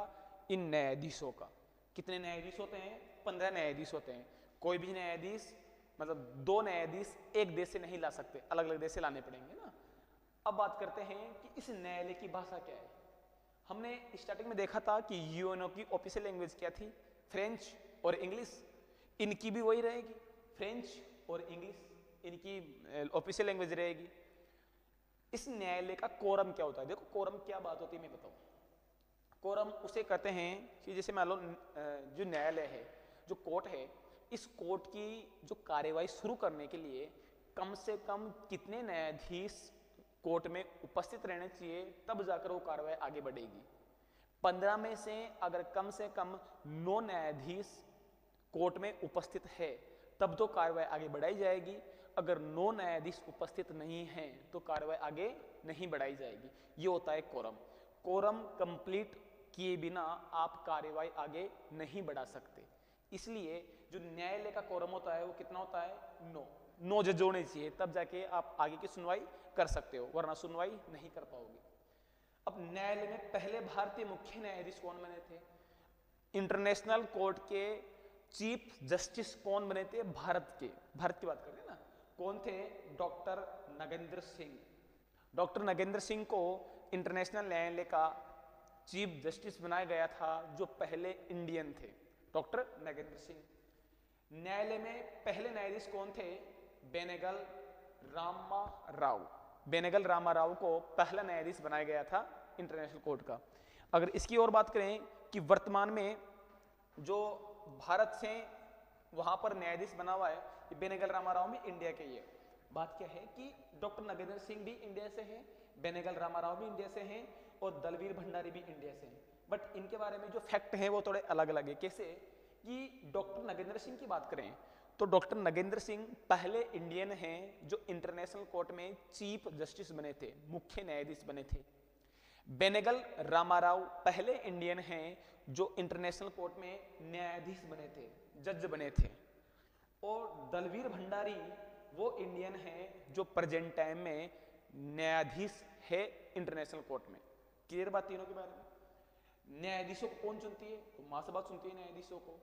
इन न्यायाधीशों का। कितने न्यायाधीश होते हैं? 15 न्यायाधीश होते हैं। कोई भी न्यायाधीश, मतलब 2 न्यायाधीश एक देश से नहीं ला सकते, अलग अलग देश से लाने पड़ेंगे ना। अब बात करते हैं कि इस न्यायालय की भाषा क्या है। हमने स्टार्टिंग में देखा था कि यूएनओ की ऑफिशियल लैंग्वेज क्या थी? फ्रेंच और इंग्लिश। इनकी भी वही रहेगी, फ्रेंच और इंग्लिश इनकी ऑफिशियल लैंग्वेज रहेगी। इस न्यायालय का कोरम क्या होता है? देखो कोरम क्या बात होती है मैं बताऊं। कोरम उसे कहते हैं कि जैसे मान लो जो न्यायालय है, जो कोर्ट है, इस कोर्ट की जो कार्यवाही शुरू करने के लिए कम से कम कितने न्यायाधीश कोर्ट में उपस्थित रहने चाहिए, तब जाकर वो कार्रवाई आगे बढ़ेगी। 15 में से अगर कम से कम 9 न्यायाधीश कोर्ट में उपस्थित है तब तो कार्रवाई आगे बढ़ाई जाएगी। अगर 9 न्यायाधीश उपस्थित नहीं हैं तो कार्रवाई आगे नहीं बढ़ाई जाएगी। ये होता है कोरम। कोरम कंप्लीट किए बिना आप कार्रवाई आगे नहीं बढ़ा सकते। इसलिए जो न्यायालय का कोरम होता है वो कितना होता है? 9 जज होने चाहिए, तब जाके आप आगे की सुनवाई कर सकते हो, वरना सुनवाई नहीं कर पाओगे। अब न्यायालय में पहले भारतीय मुख्य न्यायाधीश कौन बने थे? इंटरनेशनल कोर्ट के चीफ जस्टिस कौन बने थे? भारत के। भारत की बात करते हैं ना, कौन थे? डॉक्टर नगेंद्र सिंह। डॉक्टर नगेंद्र सिंह को इंटरनेशनल न्यायालय का चीफ जस्टिस बनाया गया था, जो पहले इंडियन थे, डॉक्टर नगेंद्र सिंह। न्यायालय में पहले न्यायाधीश कौन थे? बेनेगल रामा राव। बेनेगल रामा राव को पहला न्यायाधीश बनाया गया था इंटरनेशनल कोर्ट का। अगर इसकी और बात करें कि वर्तमान में जो भारत से वहां पर न्यायाधीश बना हुआ है, ये बेनेगल रामा राव भी इंडिया के ही है। बात क्या है कि डॉक्टर नगेंद्र सिंह भी इंडिया से हैं, बेनेगल रामा राव भी इंडिया से हैं, और दलवीर भंडारी भी इंडिया से हैं। बट इनके बारे में जो फैक्ट हैं वो थोड़े अलग अलग है। कैसे कि डॉक्टर नगेंद्र सिंह की बात करें तो डॉक्टर नगेंद्र सिंह पहले इंडियन हैं जो इंटरनेशनल कोर्ट में चीफ जस्टिस बने थे, मुख्य न्यायाधीश बने थे। बेनेगल रामाराव पहले इंडियन हैं जो इंटरनेशनल कोर्ट में न्यायाधीश बने थे, जज बने थे। और दलवीर भंडारी वो इंडियन हैं जो प्रेजेंट टाइम में न्यायाधीश है इंटरनेशनल कोर्ट में। क्लियर बात तीनों के बारे में? न्यायाधीशों को कौन चुनती है? तो महासभा चुनती है न्यायाधीशों को।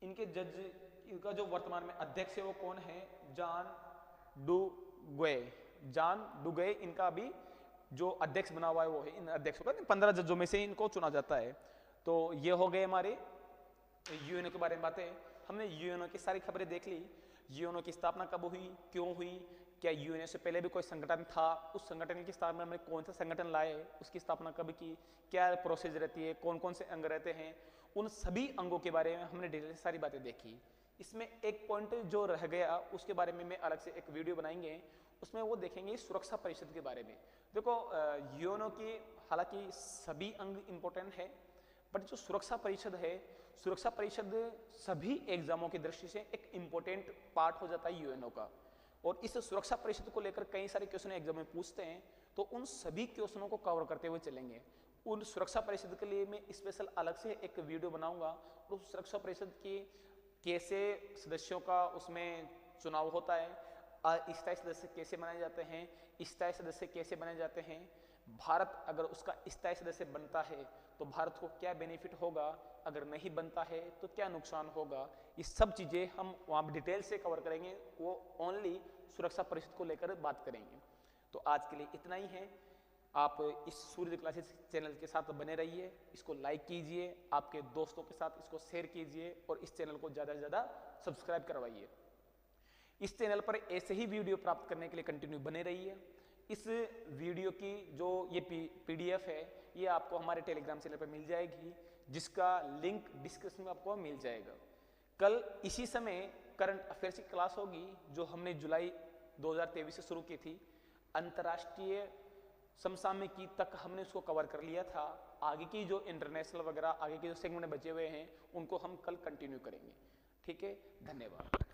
इनके जज, इनका जो वर्तमान में अध्यक्ष है वो कौन है? जॉन डुगवे। जॉन डुगवे इनका अभी जो अध्यक्ष बना हुआ है वो है। इन अध्यक्षों का 15 जजों में से इनको चुना जाता है। तो ये हो गए हमारे यूएनओ के बारे में बातें। हमने यूएनओ की सारी खबरें देख ली। यूएनओ की स्थापना कब हुई, क्यों हुई, क्या यूएनओ से पहले भी कोई संगठन था, उस संगठन की स्थापना में कौन सा संगठन लाए, उसकी स्थापना कब की, क्या प्रोसेस रहती है, कौन कौन से अंग रहते हैं, उन सभी अंगों के बारे में हमने डिटेल से सारी बातें देखी। इसमें एक पॉइंट जो रह गया उसके बारे में मैं अलग से एक वीडियो बनाएंगे, उसमें वो देखेंगे सुरक्षा परिषद के बारे में। देखो यूएनओ की हालांकि सभी अंग इंपॉर्टेंट है, बट जो सुरक्षा परिषद है, सुरक्षा परिषद सभी एग्जामों की दृष्टि से एक इंपॉर्टेंट पार्ट हो जाता है यूएनओ का। और इस सुरक्षा परिषद को लेकर कई सारे क्वेश्चन एग्जाम में पूछते हैं, तो उन सभी क्वेश्चनों को कवर करते हुए चलेंगे। उन सुरक्षा परिषद के लिए मैं स्पेशल अलग से एक वीडियो बनाऊंगा। और उस सुरक्षा परिषद की कैसे सदस्यों का उसमें चुनाव होता है, स्थायी सदस्य कैसे बनाए जाते हैं, स्थायी सदस्य कैसे बनाए जाते हैं, भारत अगर उसका स्थायी सदस्य बनता है तो भारत को क्या बेनिफिट होगा, अगर नहीं बनता है तो क्या नुकसान होगा, ये सब चीज़ें हम वहाँ डिटेल से कवर करेंगे। वो ओनली सुरक्षा परिषद को लेकर बात करेंगे। तो आज के लिए इतना ही है। आप इस सूर्य क्लासेस चैनल के साथ बने रहिए, इसको लाइक कीजिए, आपके दोस्तों के साथ इसको शेयर कीजिए और इस चैनल को ज़्यादा से ज़्यादा सब्सक्राइब करवाइए। इस चैनल पर ऐसे ही वीडियो प्राप्त करने के लिए कंटिन्यू बने रहिए। इस वीडियो की जो ये PDF है ये आपको हमारे टेलीग्राम चैनल पर मिल जाएगी, जिसका लिंक डिस्क्रिप्शन में आपको मिल जाएगा। कल इसी समय करंट अफेयर्स की क्लास होगी जो हमने जुलाई 2023 से शुरू की थी। अंतर्राष्ट्रीय समसामयिकी तक हमने उसको कवर कर लिया था। आगे की जो इंटरनेशनल वगैरह आगे के जो सेगमेंट बचे हुए हैं उनको हम कल कंटिन्यू करेंगे। ठीक है, धन्यवाद।